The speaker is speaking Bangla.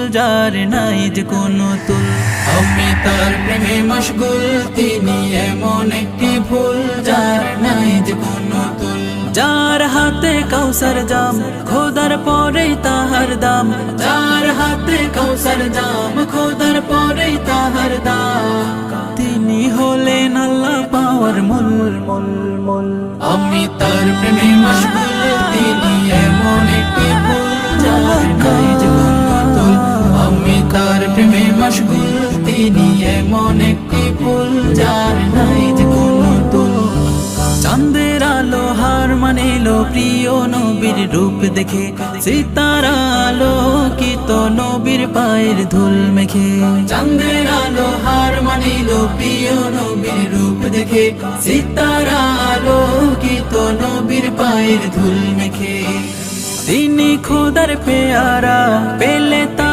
যার নাই যে কোনো তুল। আমি তার প্রেমে মশগুল, তিনি এমন একটি ফুল যার নাই যে কোনো তুল। যার হাতে কাউসার জাম, খোদার পরেই তাহার দাম। যার হাতে কাউসার জাম, খোদার পরেই তাহার দাম। তিনি হলেন আল্লাহ পাওয়ার মূল মূল মূল। আমি তার প্রেমে মশগুল, তিনি এমন একটি ফুল যার নাই যে কোনো তুল। আমি তার প্রেমে মশগুল, তিনি এমন একটি ফুল যার নাই যে কোনো তুল। চাঁদের আলো হার মানিল প্রিয় নবীর রূপ দেখে, সিতারা আলোকিত নবীর পায়ের ধুল মেখে। চাঁদের আলো হার মানিল প্রিয় নবীর রূপ দেখে, সিতারা আলোকিত নবীর পায়ের ধুল মেখে। তিনি খোদার পেয়ারা পেলে তা